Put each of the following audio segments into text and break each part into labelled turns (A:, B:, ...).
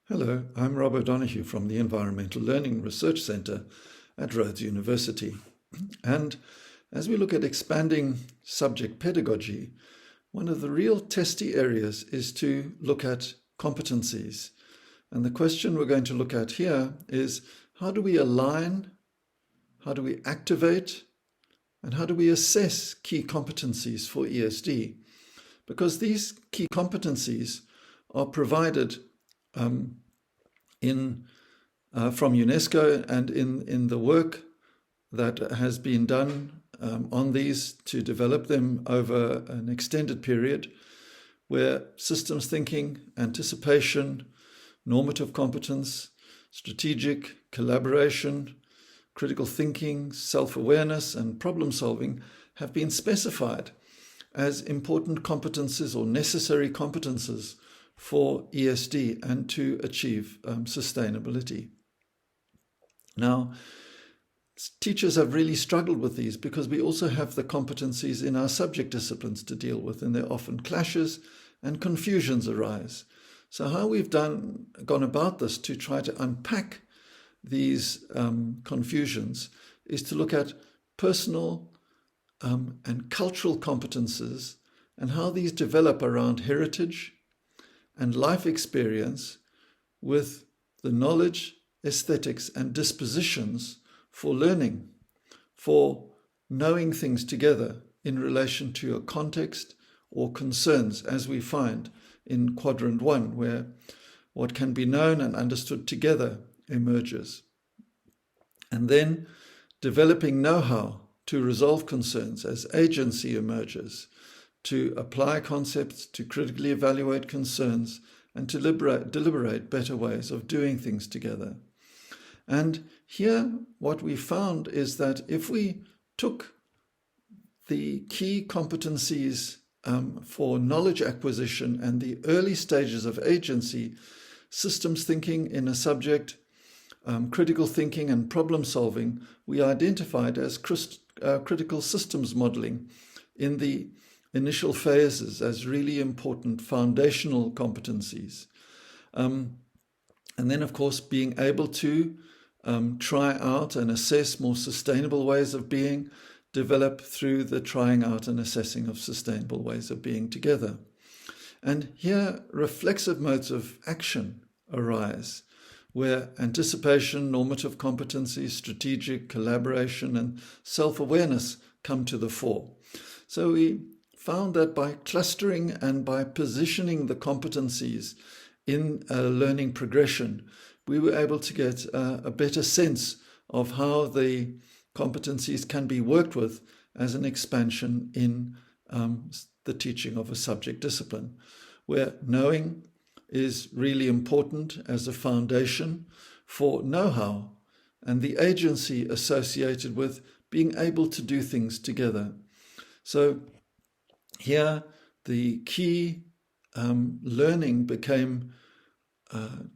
A: Hello, I'm Rob O Donoghue from the Environmental Learning Research Centre at Rhodes University. And as we look at expanding subject pedagogy, one of the real testy areas is to look at competencies. And the question we're going to look at here is, how do we align, how do we activate, and how do we assess key competencies for ESD? Because these key competencies are provided from UNESCO and in the work that has been done on these to develop them over an extended period, where systems thinking, anticipation, normative competence, strategic, collaboration, critical thinking, self-awareness, and problem solving have been specified as important competences or necessary competences for ESD and to achieve sustainability. Now, teachers have really struggled with these because we also have the competencies in our subject disciplines to deal with, and there often clashes and confusions arise. So how we've gone about this to try to unpack these confusions is to look at personal and cultural competences and how these develop around heritage and life experience with the knowledge, aesthetics, and dispositions for learning, for knowing things together in relation to a context or concerns, as we find in quadrant 1, where what can be known and understood together emerges. And then developing know-how to resolve concerns as agency emerges, to apply concepts, to critically evaluate concerns, and to deliberate better ways of doing things together. And here what we found is that if we took the key competencies for knowledge acquisition and the early stages of agency, systems thinking in a subject, critical thinking and problem solving, we identified as critical systems modeling in the initial phases as really important foundational competencies. And then, of course, being able to try out and assess more sustainable ways of being, develop through the trying out and assessing of sustainable ways of being together. And here, reflexive modes of action arise, where anticipation, normative competencies, strategic, collaboration, and self-awareness come to the fore. So we found that by clustering and by positioning the competencies in a learning progression, we were able to get a better sense of how the competencies can be worked with as an expansion in the teaching of a subject discipline, where knowing is really important as a foundation for know-how and the agency associated with being able to do things together. So here, the key learning became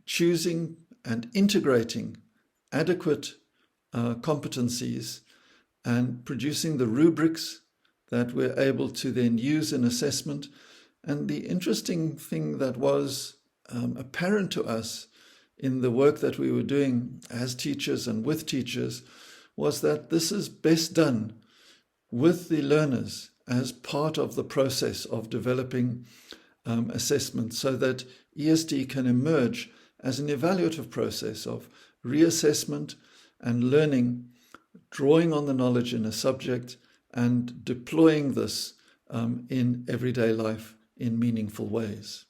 A: choosing and integrating adequate competencies and producing the rubrics that we're able to then use in assessment. And the interesting thing that was apparent to us in the work that we were doing as teachers and with teachers was that this is best done with the learners as part of the process of developing assessment, so that ESD can emerge as an evaluative process of reassessment and learning, drawing on the knowledge in a subject and deploying this in everyday life in meaningful ways.